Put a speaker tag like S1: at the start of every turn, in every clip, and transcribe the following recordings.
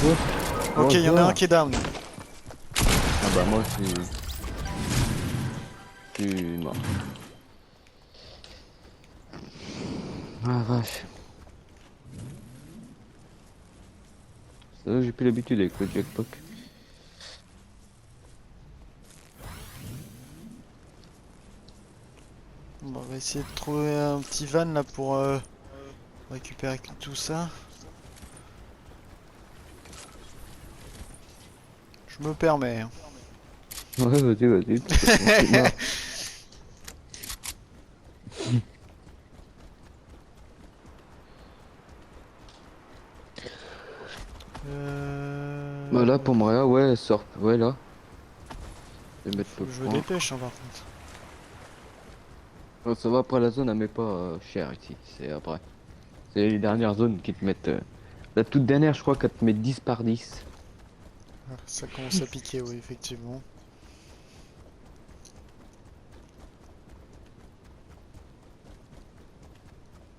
S1: Oh,
S2: Ok, il y en a un qui est down.
S1: Ah bah moi je suis mort. Ah vache. Ça, j'ai plus l'habitude avec le jackpot.
S2: Bon, on va essayer de trouver un petit van là pour récupérer tout ça. Je me permets, hein.
S1: Ouais, vas-y, vas-y, de toute façon, je suis mort. Bah là, pour Maria, ouais, elle sort. Ouais, là. Je vais mettre
S2: Faut
S1: le
S2: que je me
S1: point.
S2: dépêche, hein, par contre.
S1: Oh, ça va, après la zone, elle met pas cher ici. C'est après. C'est les dernières zones qui te mettent. La toute dernière, je crois qu'elle te met 10 par 10.
S2: Ah, ça commence à piquer, oui, effectivement.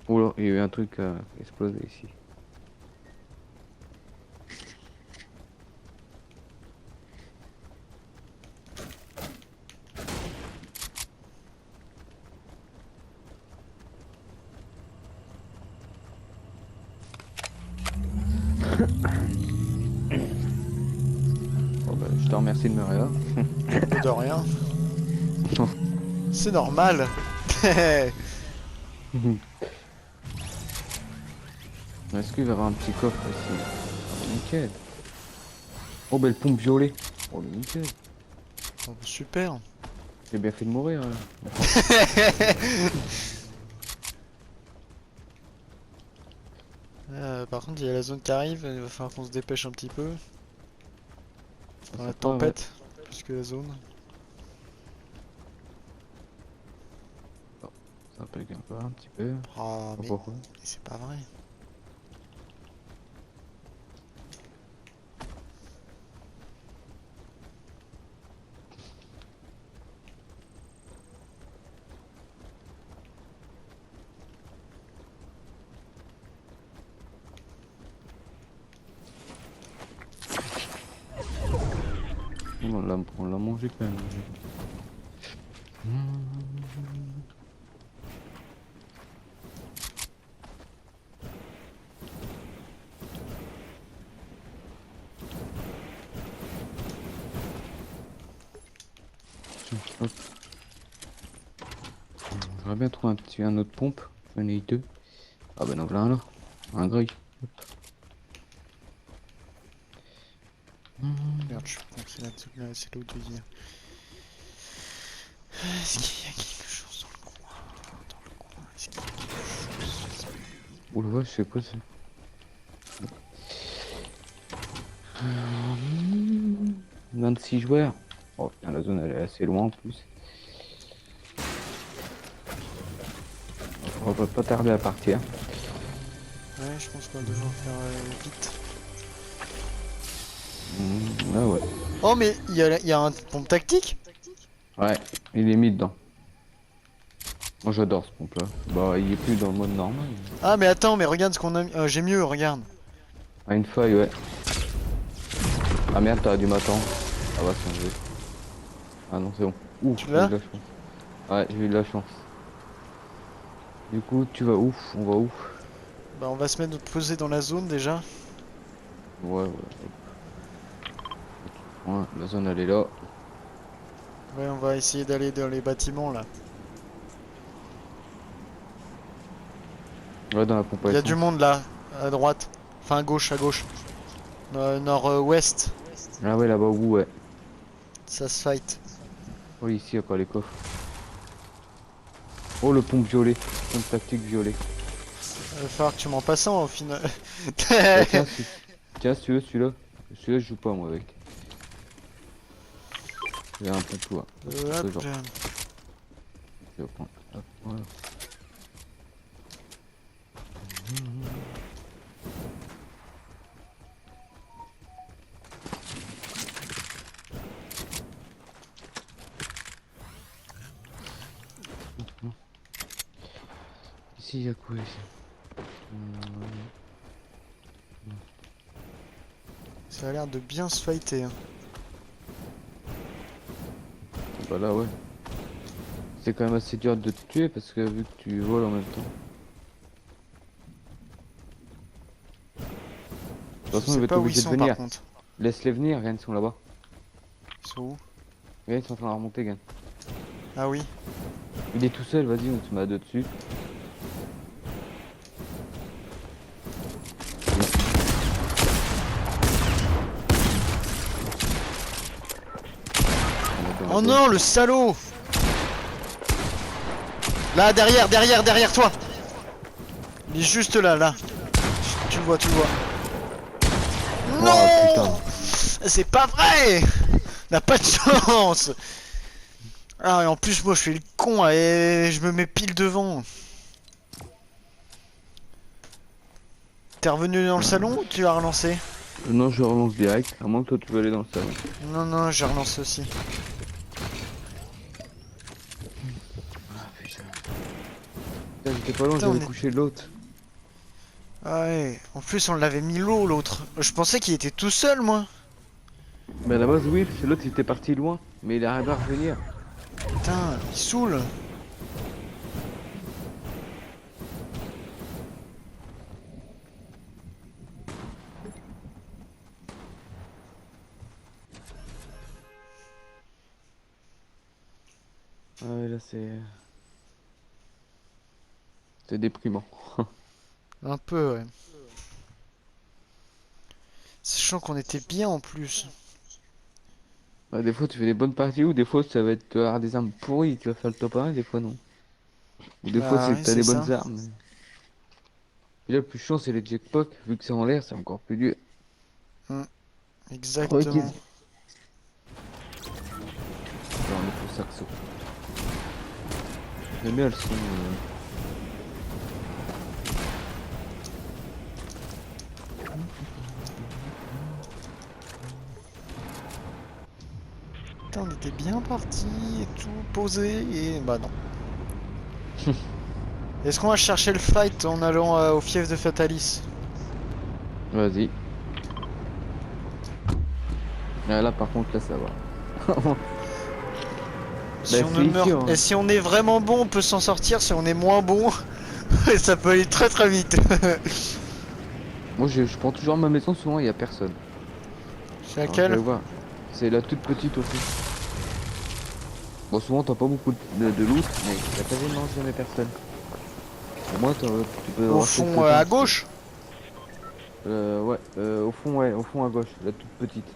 S1: Oh là, il y a eu un truc explosé ici. Bon, bah, je te remercie de Maria.
S2: Mais de rien. C'est normal.
S1: Est-ce qu'il va y avoir un petit coffre ici? Oh, bah, nickel. Oh, belle pompe violet. Oh, mais nickel.
S2: Oh, super.
S1: J'ai bien fait de mourir, là.
S2: Par contre, il y a la zone qui arrive, il va falloir qu'on se dépêche un petit peu.
S1: Ah,
S2: Dans
S1: ça
S2: la
S1: fera, ouais.
S2: tempête, plus que la zone.
S1: Oh, ça bug un peu, un petit peu.
S2: Ah,
S1: Pas
S2: mais
S1: pourquoi.
S2: c'est pas vrai.
S1: On l'a mangé quand même. Hop. J'aurais bien trouvé un autre pompe. J'en ai eu deux. Ah ben donc là, là. Un gris. Hop.
S2: Merde, je suis con, c'est là où tu veux dire. Est-ce qu'il y a quelque chose dans le coin? Dans le coin, est-ce qu'il y a quelque chose?
S1: Oula, ouais, je sais pas. 26 joueurs. Oh putain, la zone elle est assez loin en plus. On va pas tarder à partir.
S2: Ouais, je pense qu'on va devoir faire vite.
S1: Ah ouais.
S2: Oh, mais il y a un pompe tactique?
S1: Ouais, il est mis dedans. Moi j'adore ce pompe là. Bah il est plus dans le mode normal.
S2: Ah, mais attends, mais regarde ce qu'on a mis. J'ai mieux, regarde.
S1: Ah une feuille, ouais. Ah merde, t'aurais dû m'attendre. Ça va changer. Ah non, c'est bon. Ouh,
S2: Tu
S1: j'ai eu
S2: l'as?
S1: de la chance. Ouais, j'ai eu de la chance. Du coup, tu vas où? On va où?
S2: Bah, on va se mettre poser dans la zone déjà.
S1: Ouais, ouais. Ouais, la zone elle est là.
S2: Ouais, on va essayer d'aller dans les bâtiments là.
S1: Ouais, dans la pompe à
S2: Il y a du
S1: essence.
S2: monde là, à droite. Enfin, à gauche, à gauche. Nord-ouest.
S1: Ah ouais, là-bas où, ouais.
S2: Ça se fight.
S1: Oh, ici, encore les coffres. Oh, le pompe violet. Pompe tactique violet.
S2: Il va falloir que tu m'en passes un au final.
S1: Bah tiens, tiens, si tu veux, celui-là. Celui-là, je joue pas moi avec. J'ai un pompe là.
S2: Hop.
S1: Ce genre. Je vais prendre. Hop, voilà. Ici, il y a quoi ici?
S2: Ça a l'air de bien se fighter. Hein.
S1: Bah là, ouais. C'est quand même assez dur de te tuer parce que vu que tu voles en même temps. De toute
S2: Je
S1: façon, il
S2: sais
S1: va être
S2: pas où ils
S1: obligé de
S2: sont par
S1: venir.
S2: contre.
S1: Laisse-les venir, regarde, ils sont là-bas.
S2: Ils sont où?
S1: Regarde, ils sont en train de remonter, regarde.
S2: Ah oui.
S1: Il est tout seul, vas-y, on te met à deux dessus.
S2: Oh non, le salaud! Là, derrière toi! Il est juste là, là. Tu le vois, tu le vois.
S1: Oh
S2: Non!
S1: putain.
S2: C'est pas vrai! N'a pas de chance! Ah, et en plus, moi, je fais le con et je me mets pile devant. T'es revenu dans le salon ou tu as relancé?
S1: Non, je relance direct, à moins que toi tu veux aller dans le salon.
S2: Non, non, j'ai relancé aussi.
S1: Ah putain. Putain, j'étais pas loin,
S2: Putain,
S1: j'avais
S2: on est-
S1: couché l'autre.
S2: Ah ouais, en plus, on l'avait mis l'eau, l'autre. Je pensais qu'il était tout seul, moi.
S1: Mais à la base, oui, parce que l'autre il était parti loin, mais il arrive à revenir.
S2: Putain, il saoule.
S1: Ah ouais, là c'est. C'est déprimant.
S2: Un peu, ouais. Sachant qu'on était bien en plus.
S1: Ouais, des fois tu fais des bonnes parties, ou des fois ça va être tu vas avoir des armes pourries, tu vas faire le top 1, et des fois non. Ou des fois
S2: Bah
S1: c'est que
S2: oui,
S1: t'as
S2: c'est
S1: des
S2: ça.
S1: bonnes armes. Et là, le plus chiant c'est les jackpots, vu que c'est en l'air, c'est encore plus dur. Requise.
S2: Exactement.
S1: Alors, on est pour saxo. J'aime bien le son.
S2: Putain, on était bien parti et tout posé et bah non. Est-ce qu'on va chercher le fight en allant au fief de Fatalis?
S1: Vas-y. Ah, là par contre, là ça va.
S2: Si
S1: Bah,
S2: on ne
S1: c'est ici,
S2: meurt,
S1: hein.
S2: et si on est vraiment bon, on peut s'en sortir. Si on est moins bon, ça peut aller très très vite.
S1: Moi je prends toujours ma maison, souvent il y a personne.
S2: C'est
S1: Alors je
S2: laquelle?
S1: vais voir. C'est la toute petite aussi. Bon, souvent t'as pas beaucoup de loot, mais il y a quasiment jamais personne. Au moins tu peux
S2: Au
S1: avoir quelques
S2: fond,
S1: temps.
S2: à gauche?
S1: Ouais, ouais, au fond à gauche, la toute petite.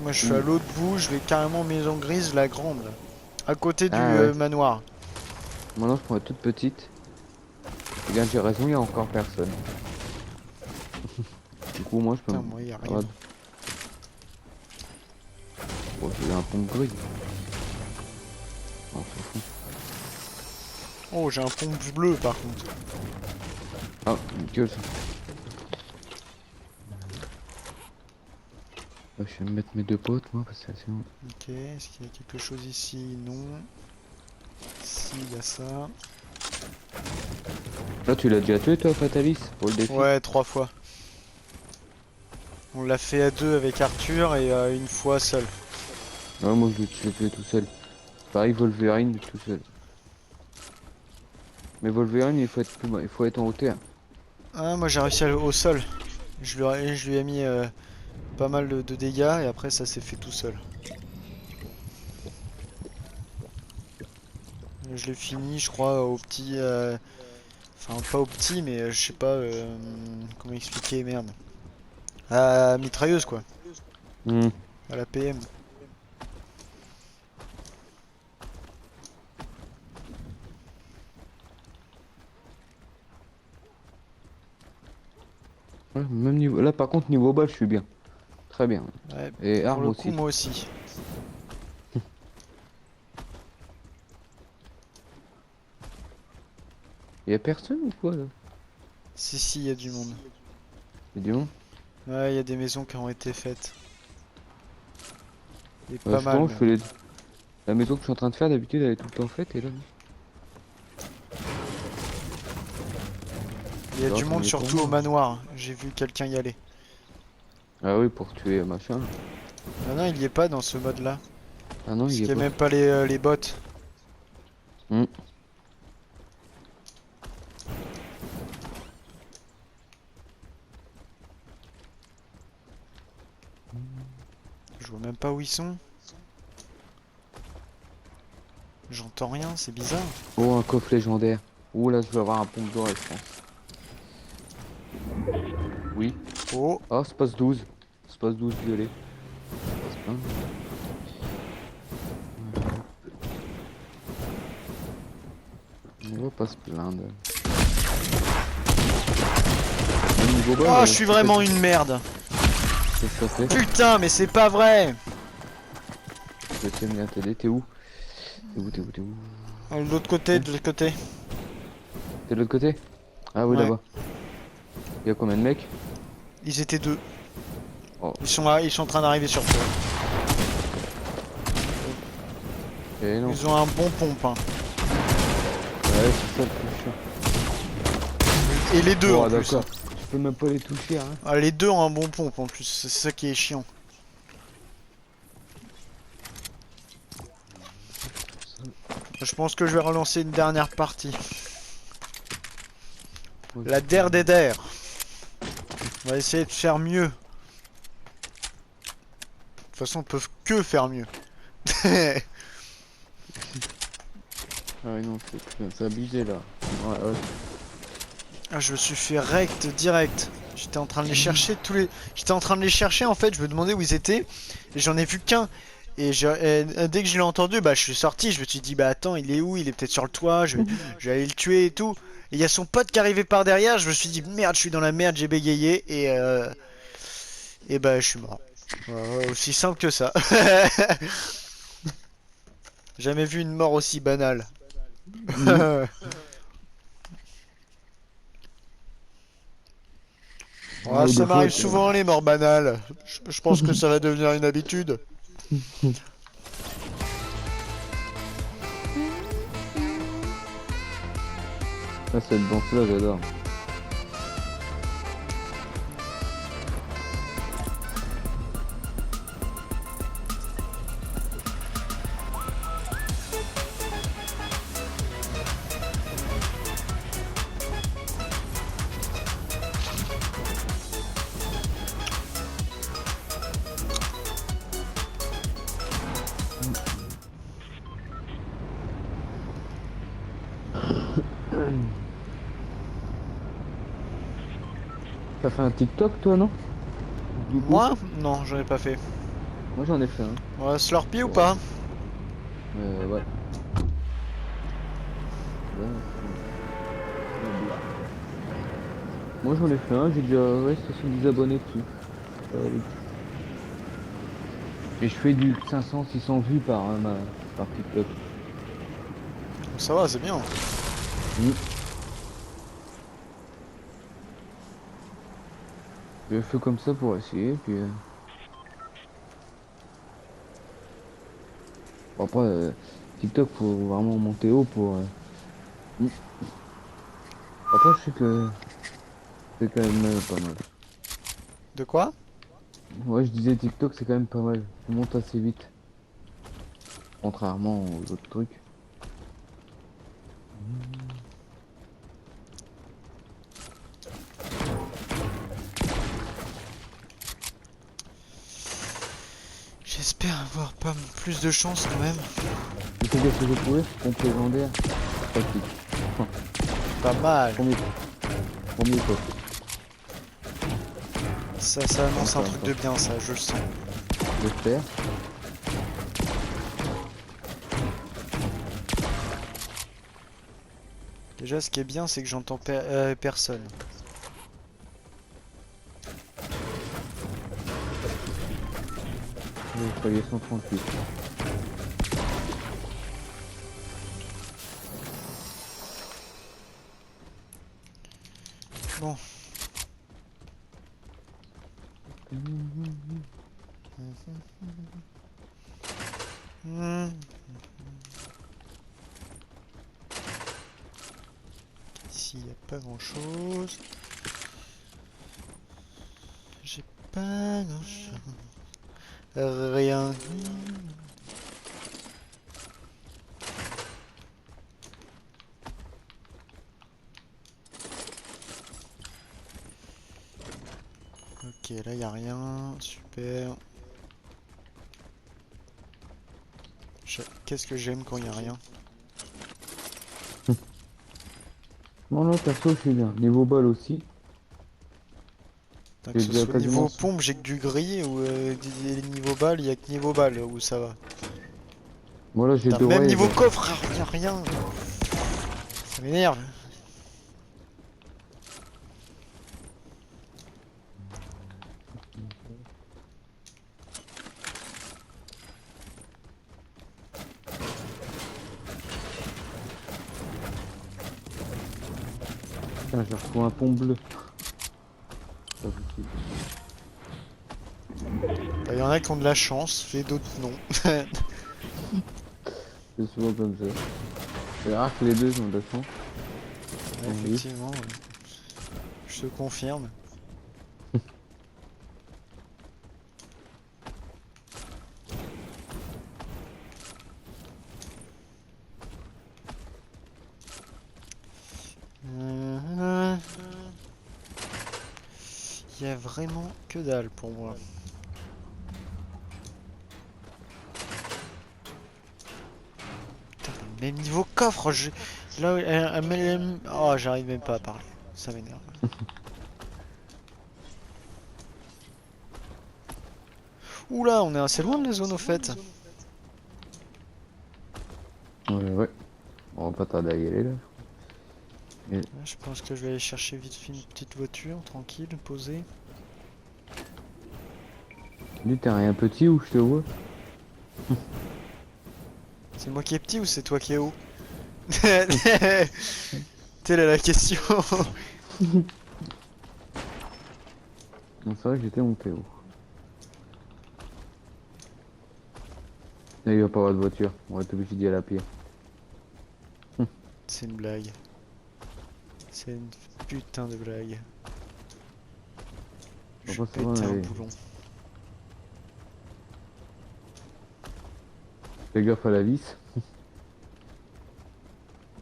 S2: Moi je suis à
S1: Ou-
S2: l'autre bout, je vais carrément maison grise, la grande, là. À côté du
S1: Ah ouais.
S2: manoir.
S1: Maintenant je prends la toute petite. Regarde, j'ai raison, il y a encore personne. Du coup, moi je peux.
S2: Putain, moi y a rien.
S1: Regarde. Bon, j'ai un pont gris. On s'en fout.
S2: Oh, j'ai un pont bleu par contre.
S1: Ah, nickel ça. Je vais me mettre mes deux potes, moi, parce que sinon.
S2: Ok, est-ce qu'il y a quelque chose ici? Non. Ici, il y a ça.
S1: Là, tu l'as déjà tué, toi, Fatalis, pour le défi?
S2: Ouais, 3 fois. On l'a fait à 2 avec Arthur et une fois seul.
S1: Ouais, moi, je l'ai tué tout seul. Pareil, Wolverine, tout seul. Mais Wolverine, il faut être plus, il faut être en hauteur.
S2: Ah, moi j'ai réussi au sol. Je lui ai mis pas mal de dégâts et après ça s'est fait tout seul. Je l'ai fini, je crois, au petit. Enfin, pas au petit, mais je sais pas comment expliquer, merde. À la mitrailleuse quoi,
S1: Hmm.
S2: à la PM.
S1: Ouais, même niveau. Là, par contre, niveau balle, je suis bien. Très bien.
S2: Ouais,
S1: Et
S2: pour
S1: arme
S2: le coup,
S1: aussi.
S2: moi aussi.
S1: Y a personne ou quoi, là?
S2: Si, il y a du monde.
S1: Y'a du monde?
S2: Ouais, il y a des maisons qui ont été faites. Et pas
S1: Je
S2: mal
S1: pense, je
S2: même.
S1: fais les. La maison que je suis en train de faire, d'habitude, elle est tout le temps faite, et là.
S2: Il y a
S1: Alors,
S2: du
S1: ça
S2: monde
S1: m'étonne.
S2: surtout au manoir. J'ai vu quelqu'un y aller.
S1: Ah oui, pour tuer machin.
S2: Ah non, il y est pas dans ce mode là.
S1: Ah non,
S2: Parce
S1: il
S2: qu'il
S1: y
S2: y
S1: est
S2: a
S1: pas.
S2: même pas les bots.
S1: Hmm.
S2: Je vois même pas où ils sont. J'entends rien, c'est bizarre.
S1: Oh, un coffre légendaire. Oh là, je vais avoir un pompe d'or, je pense. Oui.
S2: Oh,
S1: Oh, space 12. Space 12 violet. C'est plein. On va pas se plaindre. Au niveau bas,
S2: oh, je suis vraiment une merde.
S1: qu'est-ce que ça fait?
S2: Putain, mais c'est pas vrai.
S1: Je sais bien t'aider. T'es où? T'es où? T'es où? T'es où?
S2: De l'autre côté,
S1: Hein.
S2: de l'autre côté.
S1: T'es de l'autre côté? Ah oui,
S2: Ouais,
S1: là-bas. Il y a combien de mecs?
S2: ils étaient deux.
S1: Oh,
S2: Ils sont en train d'arriver sur toi.
S1: et non.
S2: Ils ont un bon pompe, hein.
S1: Ouais, c'est ça le plus chiant.
S2: Et les deux
S1: Oh,
S2: en plus, hein.
S1: d'accord. Je peux même pas les toucher, hein.
S2: Ah, les deux ont un bon pompe en plus, c'est ça qui est chiant. Je pense que je vais relancer une dernière partie. La der des der. On va essayer de faire mieux. De toute façon, on peut que faire mieux.
S1: Ah oui, non, c'est abusé là. Ouais, ouais.
S2: Ah, je me suis fait rect direct. J'étais en train de les chercher tous les. J'étais en train de les chercher en fait. Je me demandais où ils étaient. Et j'en ai vu qu'un. Dès que je l'ai entendu, bah je suis sorti. Je me suis dit bah attends, il est où? Il est peut-être sur le toit. Je vais aller le tuer et tout. Et il y a son pote qui arrivait par derrière. Je me suis dit merde, je suis dans la merde. J'ai bégayé et bah je suis mort. Aussi simple que ça. Jamais vu une mort aussi banale.
S1: Mhm.
S2: Ouais,
S1: Ouais,
S2: ça
S1: des fois,
S2: m'arrive souvent les morts banales. Je pense que ça va devenir une habitude.
S1: Ah, cette danse-là, j'adore. T'as fait un TikTok, toi, non? Du coup?
S2: Moi? Non, j'en ai pas fait.
S1: Moi, j'en ai fait un.
S2: Slurpee ou
S1: Bon,
S2: pas?
S1: ouais. Là, moi, j'en ai fait un, j'ai déjà ouais, 70 abonnés dessus. Oui. Et je fais du 500-600 vues par TikTok.
S2: Ça va, c'est bien.
S1: Mm. Je fais comme ça pour essayer, puis... bon, après, TikTok, faut vraiment monter haut pour... mm. Après, je sais que c'est quand même pas mal.
S2: De quoi?
S1: Ouais, je disais TikTok, c'est quand même pas mal. Tu montes assez vite, contrairement aux autres trucs.
S2: J'espère avoir pas plus de chance quand même.
S1: Tu sais qu'est-ce que j'ai trouvé? Pompe légendaire. Pratique.
S2: Pas mal.
S1: Premier coffre.
S2: Ça annonce un
S1: Encore,
S2: truc de bien, ça, je le sens.
S1: j'espère.
S2: Déjà, ce qui est bien, c'est que j'entends personne.
S1: Le foyer 138.
S2: Bon. Hmm. Ici, il n'y a pas grand chose. J'ai pas grand-chose. Rien. Ok, là y a rien. Super. Qu'est-ce que j'aime quand y a rien.
S1: Bon, là, perso, je suis bien. Niveau balle aussi.
S2: Tant que
S1: J'ai
S2: ce
S1: déjà
S2: soit niveau
S1: quasiment.
S2: pompe, j'ai que du gris ou niveau balle, y a que niveau balle où ça va.
S1: Moi, là, j'ai
S2: Putain,
S1: deux
S2: même
S1: rails.
S2: niveau coffre, y a rien. Ça m'énerve.
S1: Putain, j'ai retrouvé un pont bleu. Pas possible.
S2: Bah, y en a qui ont de la chance, et d'autres non.
S1: C'est souvent comme ça. C'est rare que les deux ont de la chance.
S2: Ouais,
S1: Oui.
S2: effectivement, je te confirme. Il y a vraiment que dalle pour moi. Putain, même niveau coffre, là, oh, j'arrive même pas à parler. Ça m'énerve. Oula, on est assez loin de la zone au fait.
S1: Ouais. On va pas tarder à y aller là.
S2: Ouais, je pense que je vais aller chercher vite fait une petite voiture, tranquille, posée.
S1: Lui, t'es rien petit où je te vois?
S2: C'est moi qui est petit ou c'est toi qui est haut? Telle est la question.
S1: Non, c'est vrai que j'étais monté haut. Là, il va pas avoir de voiture. On va être obligé d'y aller à pied.
S2: C'est une blague. C'est une putain de blague.
S1: On
S2: Je
S1: va
S2: vais
S1: pas savoir,
S2: péter un
S1: mais
S2: boulon.
S1: fais gaffe à la vis.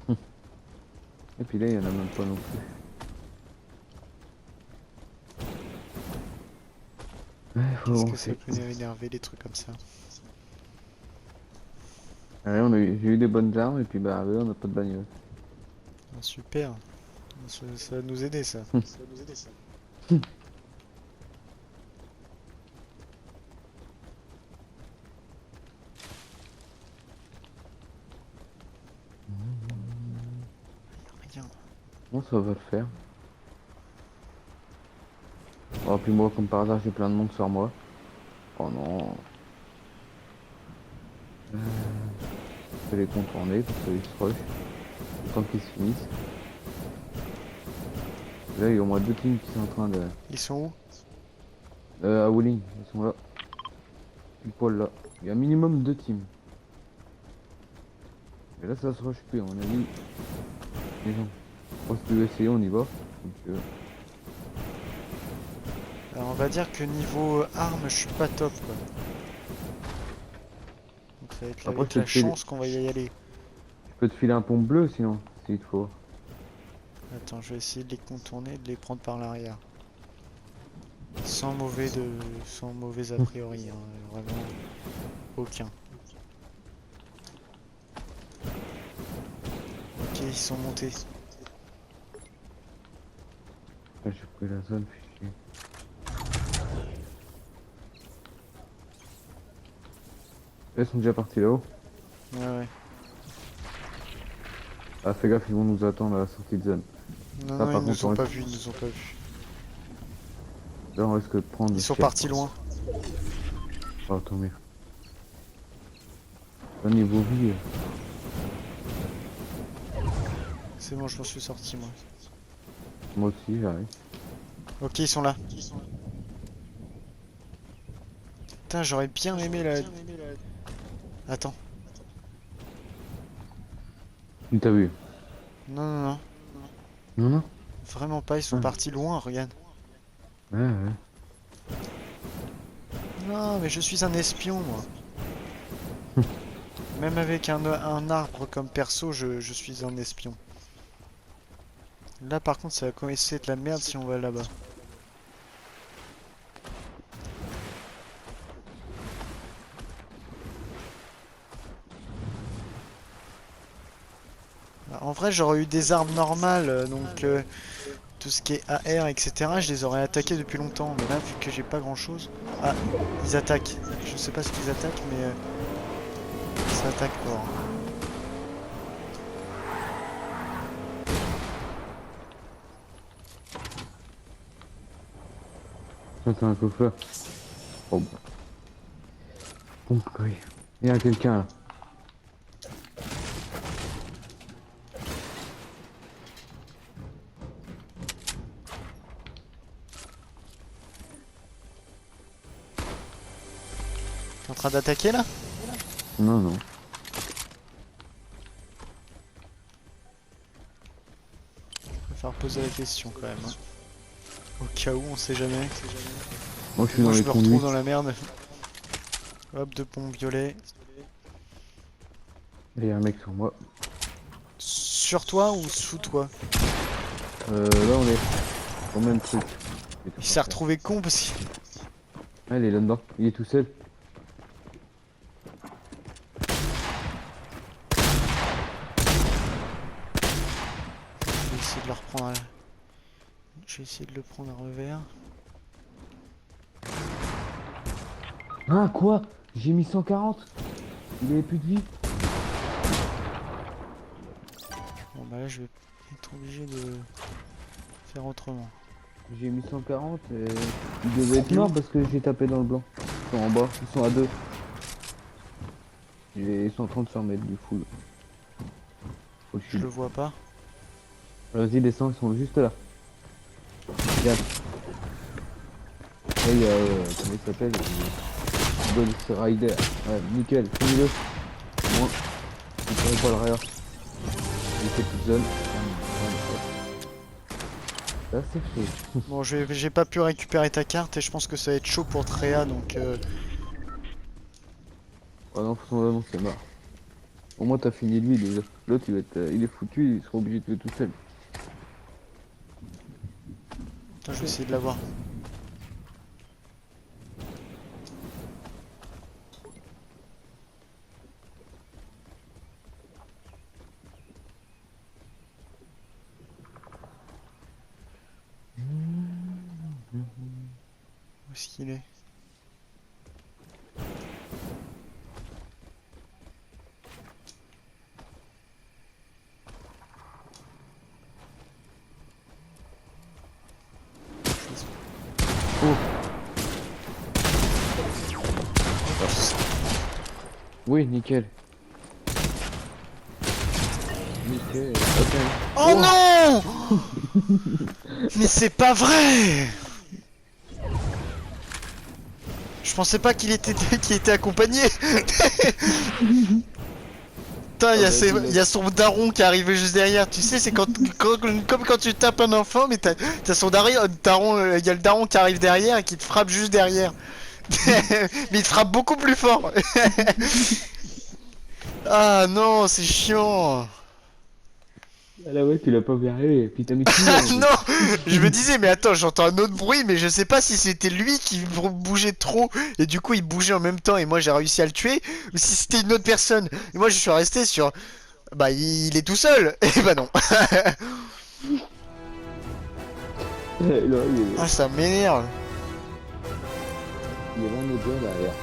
S1: Et puis là, il y en a même pas non plus. Ouais, faut
S2: Qu'est-ce que ça
S1: avancer.
S2: peut énerver les trucs comme ça?
S1: Ouais, j'ai eu des bonnes armes et puis bah, ouais, on n'a pas de bagnole.
S2: Ah, super. Ça va nous aider ça. Rien.
S1: Bon, ça va le faire. Oh, puis moi, comme par hasard, j'ai plein de monde sur moi. Oh non. Je vais les contourner parce qu'ils se rushent. Tant qu'ils se finissent. Là, il y a au moins deux teams qui sont en train de...
S2: Ils sont où?
S1: À Wuling, ils sont là. Pile poil là. Il y a un minimum deux teams. Et là, ça se rush plus, à mon avis. Les gens. Moi, si tu veux essayer, on y va. Donc,
S2: Alors on va dire que niveau armes, je suis pas top quoi. Donc ça va être
S1: Après,
S2: avec la chance qu'on va y aller.
S1: je peux te filer un pont bleu sinon, s'il te faut.
S2: Attends, je vais essayer de les contourner et de les prendre par l'arrière. Sans mauvais a priori, hein, vraiment aucun. Ok, ils sont montés.
S1: Là, j'ai pris la zone, fichier. Ils sont déjà partis là-haut.
S2: Ouais.
S1: Ah, fais gaffe, ils vont nous attendre à la sortie de zone.
S2: Non,
S1: Ça,
S2: non,
S1: par
S2: ils
S1: contre,
S2: nous ont
S1: on
S2: pas
S1: risque...
S2: vus, ils nous ont pas vus.
S1: Là, on risque de prendre...
S2: Ils sont
S1: cher.
S2: partis loin.
S1: Oh, tant mieux. Au niveau vie...
S2: C'est bon, je m'en suis sorti moi.
S1: Moi aussi, j'arrive.
S2: Ok, ils sont là. Putain, j'aurais bien aimé la... Attends.
S1: Il t'a vu?
S2: Non.
S1: Non.
S2: Vraiment pas, ils sont
S1: Ouais.
S2: partis loin, regarde.
S1: Ouais.
S2: Non, mais je suis un espion, moi. Même avec un arbre comme perso, je suis un espion. Là, par contre, ça va commencer à être la merde si on va là-bas. En vrai, j'aurais eu des armes normales, donc tout ce qui est AR, etc., je les aurais attaqués depuis longtemps. Mais là, vu que j'ai pas grand-chose... Ah, ils attaquent. Je sais pas ce qu'ils attaquent, mais ça attaque fort.
S1: Ça, c'est un chauffeur. Oh, bah. Bon, oui. Il y a quelqu'un là.
S2: T'es en train d'attaquer là?
S1: Non, non.
S2: Je vais faire poser la question quand même. Hein. Au cas où, on sait jamais.
S1: Moi, je suis
S2: Moi,
S1: dans
S2: je
S1: les
S2: me retrouve
S1: conduites.
S2: dans la merde. Hop, deux pompes violets.
S1: Il y a un mec sur moi.
S2: Sur toi ou sous toi?
S1: Là, on est au même truc.
S2: Il s'est retrouvé con parce qu'il...
S1: Ah, il est là-dedans. Il est tout seul.
S2: Je vais essayer de le reprendre à... Je vais essayer de le prendre à revers.
S1: Ah, quoi? J'ai mis 140. Il avait plus de vie.
S2: Bon bah là je vais être obligé de faire autrement.
S1: J'ai mis 140 et... Il devait être mort parce que j'ai tapé dans le blanc. Ils sont en bas. Ils sont à deux. Ils sont en train de se remettre du full. Au
S2: Je
S1: sud.
S2: le vois pas.
S1: Vas-y, descends, ils sont juste là. Regarde. Là, il y a... comment il s'appelle? Ghost Rider. Ouais, nickel, finis-le. Moi, il pourrait pas le rire. Il fait toute zone. Là, c'est chaud.
S2: Bon, j'ai pas pu récupérer ta carte et je pense que ça va être chaud pour Tréa donc...
S1: Oh non, non, c'est mort. Au moins, t'as fini lui déjà. L'autre, il va être... il est foutu, il sera obligé de jouer tout seul.
S2: Attends, je vais essayer de l'avoir. Où est-ce qu'il est?
S1: Oh. Oui, nickel. Nickel. Ok.
S2: Oh non! Mais c'est pas vrai! Je pensais pas qu'il était accompagné. Putain, il y a son daron qui est arrivé juste derrière. Tu sais, c'est comme quand tu tapes un enfant, mais t'as son daron, il y a le daron qui arrive derrière et qui te frappe juste derrière. Mais il te frappe beaucoup plus fort. Ah non, c'est chiant.
S1: Ah là ouais, tu l'as pas verré et puis t'as mis tout
S2: Ah non, je me disais, mais attends, j'entends un autre bruit, mais je sais pas si c'était lui qui bougeait trop et du coup il bougeait en même temps et moi j'ai réussi à le tuer, ou si c'était une autre personne. Et moi je suis resté sur, bah il est tout seul. Et bah non. Ah ça m'énerve.
S1: Il y avait un autre gars derrière.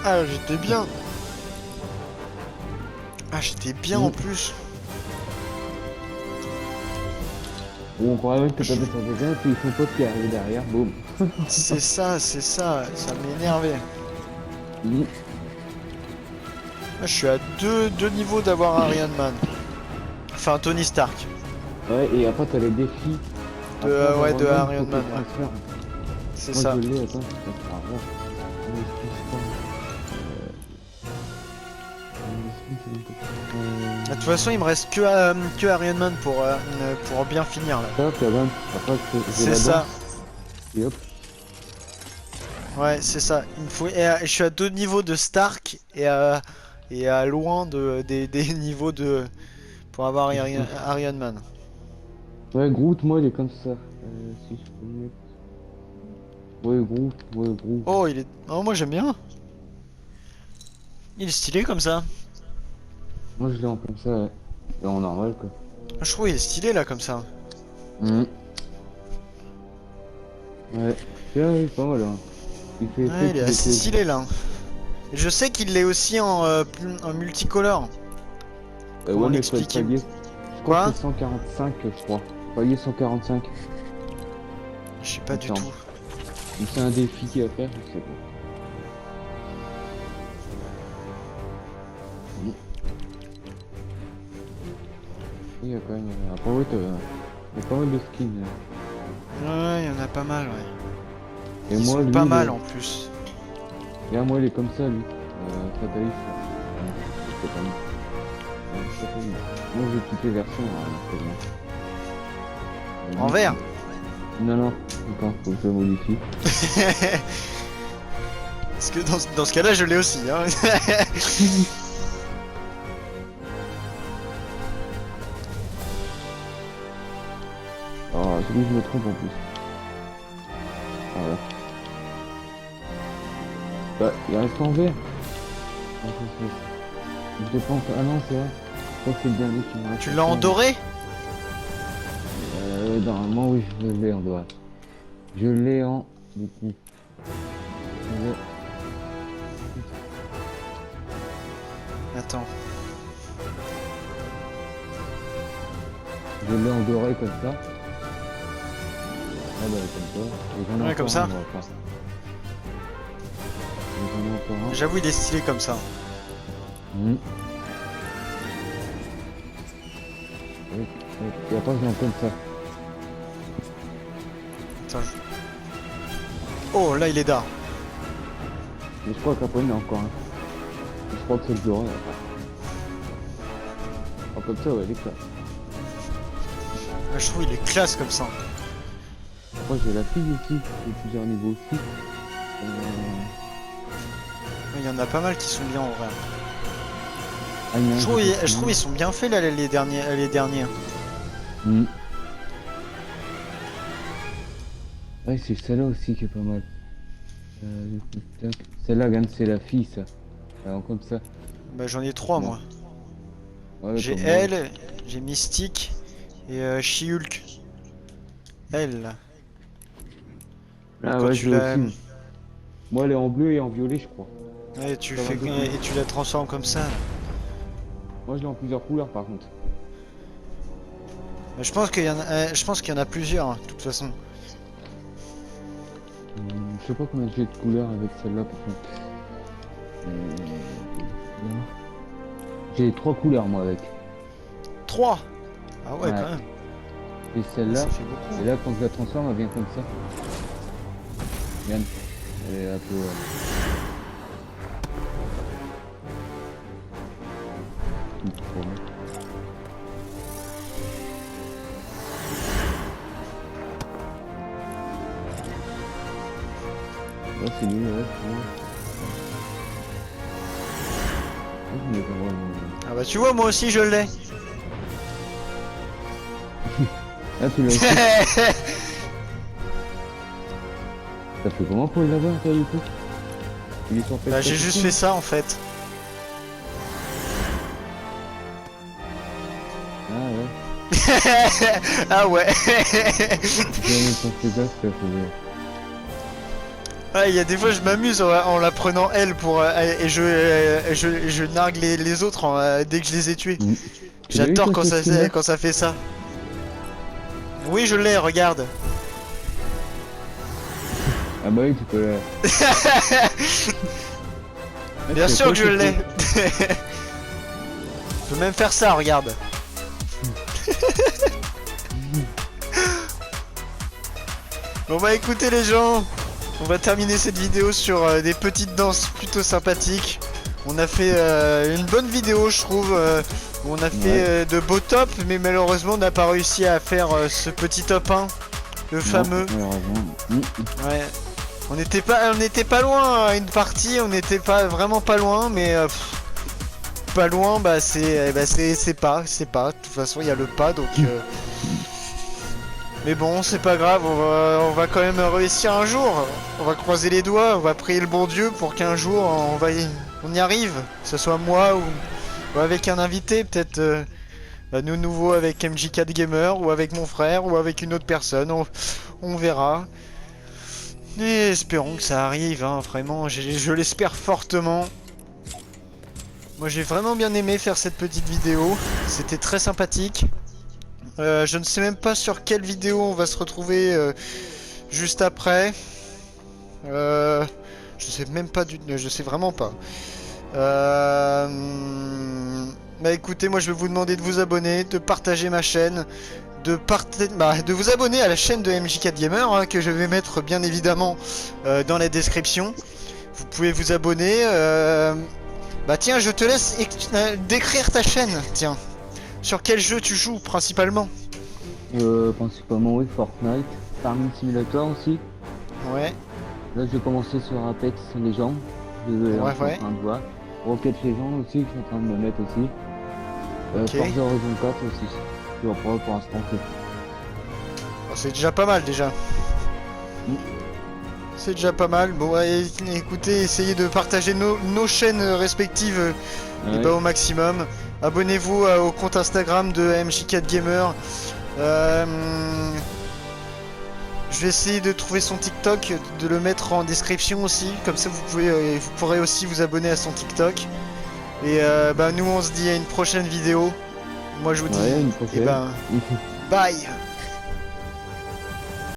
S2: Ah j'étais bien. Ah j'étais bien en plus.
S1: Bon, on croirait même que t'as fait sur quelqu'un et puis son pote qui est arrivé derrière, boum.
S2: C'est ça, ça m'énervait.
S1: Fini.
S2: Ah, je suis à deux niveaux d'avoir un Iron Man. Enfin Tony Stark.
S1: Ouais, et après t'as les défis.
S2: Ouais, de
S1: Iron
S2: Iron Man, ouais.
S1: ouais.
S2: C'est
S1: Moi
S2: ça.
S1: je l'ai, attends, ça sert à rien.
S2: De toute façon, il me reste que Iron Man pour bien finir là.
S1: Ça, puis avant, après, j'ai
S2: C'est
S1: la
S2: ça.
S1: danse. Et hop.
S2: Ouais, c'est ça. Il me faut. Je suis à 2 niveaux de Stark et à loin des niveaux de pour avoir Iron Man.
S1: Ouais, Groot, moi, il est comme ça. Si je peux mettre... Ouais, Groot, ouais, Groot.
S2: Oh, il est. Oh, moi j'aime bien. Il est stylé comme ça.
S1: Moi, je l'ai en comme ça, ouais. Et en normal, quoi.
S2: Je trouve il est stylé là comme ça.
S1: Mhm. Ouais, c'est pas mal, hein. Il fait
S2: Ouais,
S1: effet
S2: il est
S1: qu'il
S2: assez
S1: était-
S2: stylé là. Et je sais qu'il l'est aussi en multicolore. Comment
S1: ouais, mais
S2: l'expliquer?
S1: palier. Je crois
S2: Quoi?
S1: que c'est 145, je crois. Palier 145.
S2: Je sais pas du
S1: Attends.
S2: tout.
S1: Ou c'est un défi qu'il y a à faire, je sais pas. Mhm. Il y a quand même... Après, ouais, il y a pas mal de skins.
S2: Ouais, il y en a pas mal, ouais.
S1: Et
S2: Ils
S1: moi,
S2: sont
S1: lui,
S2: pas
S1: il
S2: mal
S1: est-
S2: en plus.
S1: Regarde, moi, il est comme ça, lui. Fatalist. C'est pas mal. C'est pas mal. Moi, j'ai toutes les versions, hein, c'est bon.
S2: En vert.
S1: Non, non. Attends, faut que je le modifie.
S2: Parce que dans ce cas-là, je l'ai aussi. Hein.
S1: Ah, c'est lui que je me trompe en plus. Voilà. Bah, il reste en vert. Ah, je l'ai pas encore... Ah non, c'est vrai. Je crois que c'est le dernier qui me reste.
S2: Tu l'as en doré?
S1: Normalement, oui, je l'ai en doigt. Je l'ai en... Du coup. Je l'ai-
S2: Attends.
S1: Je l'ai en doré comme ça. Ah bah comme ça. Et j'en ai
S2: Ouais,
S1: encore
S2: comme ça.
S1: un, moi, je pense. Et j'en ai encore un.
S2: J'avoue, il est stylé comme ça.
S1: Mhm. Oui, oui. Et après je l'ai en comme ça.
S2: Attends, oh, là, il est là.
S1: Mais je crois qu'après il y en a encore un. Je crois que c'est le doré après. Oh, comme ça, ouais, il est classe.
S2: Je trouve il est classe comme ça.
S1: Après j'ai la fille aussi, j'ai plusieurs niveaux aussi.
S2: Il y en a pas mal qui sont bien en vrai.
S1: Ah, il y en a un
S2: Je trouve,
S1: qui
S2: je trouve ils sont bien faits là, les derniers.
S1: Mhm. Ouais, c'est celle-là aussi qui est pas mal. Tac. Celle-là, regarde, c'est la fille, ça. Alors, comme ça.
S2: Bah, j'en ai 3 moi.
S1: Ouais,
S2: J'ai
S1: comme moi.
S2: elle, j'ai Mystique et She-Hulk. Elle là.
S1: Ah
S2: Quand
S1: ouais,
S2: tu
S1: je l'ai
S2: la-
S1: aussi. Moi, elle est en bleu et en violet, je crois.
S2: Ouais, tu
S1: Ça va
S2: fais
S1: beaucoup.
S2: et tu la transformes comme ça. Là.
S1: Moi, je l'ai en plusieurs couleurs, par contre.
S2: Bah, je pense qu'il y en a, je pense qu'il y en a plusieurs, hein, de toute façon.
S1: Je sais pas combien j'ai de couleurs avec celle-là, par contre. Là. J'ai 3 couleurs, moi, avec.
S2: 3. Ah ouais,
S1: Ouais.
S2: quand même.
S1: Et celle-là,
S2: Ça fait beaucoup.
S1: et là, quand je la transforme, elle vient comme ça. Regarde. Elle est un peu... Trop bien. Ouais, c'est lui, ouais, c'est lui. Ah, je l'ai pas vraiment.
S2: Ah bah tu vois, moi aussi je l'ai.
S1: Ah, tu l'as aussi. T'as fait comment pour l'avoir, toi, du coup? Il est sur
S2: Bah j'ai juste fait ça en fait.
S1: Ah ouais.
S2: Ah ouais.
S1: J'ai même pas fait gaffe, ça faisait...
S2: Ouais, il y a des fois je m'amuse en la prenant elle pour et je nargue les autres dès que je les ai tués.
S1: Mm.
S2: J'adore
S1: Tu l'as eu, toi,
S2: quand ça fait ça. Oui, je l'ai, regarde.
S1: Ah bah oui, tu peux la...
S2: Bien
S1: c'est
S2: sûr
S1: toi
S2: que je
S1: qui
S2: l'ai.
S1: peux-
S2: Je peux même faire ça, regarde. Bon bah écoutez les gens, on va terminer cette vidéo sur des petites danses plutôt sympathiques. On a fait une bonne vidéo je trouve, où on a fait de beaux tops, mais malheureusement on n'a pas réussi à faire ce petit top 1, le fameux.
S1: Non, malheureusement.
S2: Ouais. On n'était pas loin à une partie, on n'était pas vraiment pas loin, mais pas loin, bah c'est pas. De toute façon, il y a le pas, donc. Mais bon, c'est pas grave, on va quand même réussir un jour. On va croiser les doigts, on va prier le bon Dieu pour qu'un jour on y arrive. Que ce soit moi ou avec un invité, peut-être nous nouveau avec MJ4 Gamer, ou avec mon frère, ou avec une autre personne. On verra. Et espérons que ça arrive, hein, vraiment, je l'espère fortement. Moi j'ai vraiment bien aimé faire cette petite vidéo, c'était très sympathique. Je ne sais même pas sur quelle vidéo on va se retrouver juste après. Je sais même pas je sais vraiment pas. Bah écoutez, moi je vais vous demander de vous abonner, de partager ma chaîne, de vous abonner à la chaîne de MJ4 Gamer, hein, que je vais mettre bien évidemment dans la description. Vous pouvez vous abonner. Bah tiens, je te laisse décrire ta chaîne, tiens. Sur quel jeu tu joues principalement?
S1: Principalement oui, Fortnite, Farming Simulator aussi.
S2: Ouais.
S1: Là j'ai commencé sur Apex Legends, je suis en train de voir. Rocket Legends aussi, je suis en train de me mettre aussi. Forza Horizon 4 aussi, je suis en pro pour l'instant que.
S2: Oh, c'est déjà pas mal déjà. C'est déjà pas mal. Bon, ouais, écoutez, essayez de partager nos chaînes respectives et bah, au maximum. Abonnez-vous au compte Instagram de MJ4 Gamer. Je vais essayer de trouver son TikTok, de le mettre en description aussi. Comme ça, vous pourrez aussi vous abonner à son TikTok. Et bah, nous, on se dit à une prochaine vidéo. Moi, je vous dis,
S1: une prochaine.
S2: et ben, bye.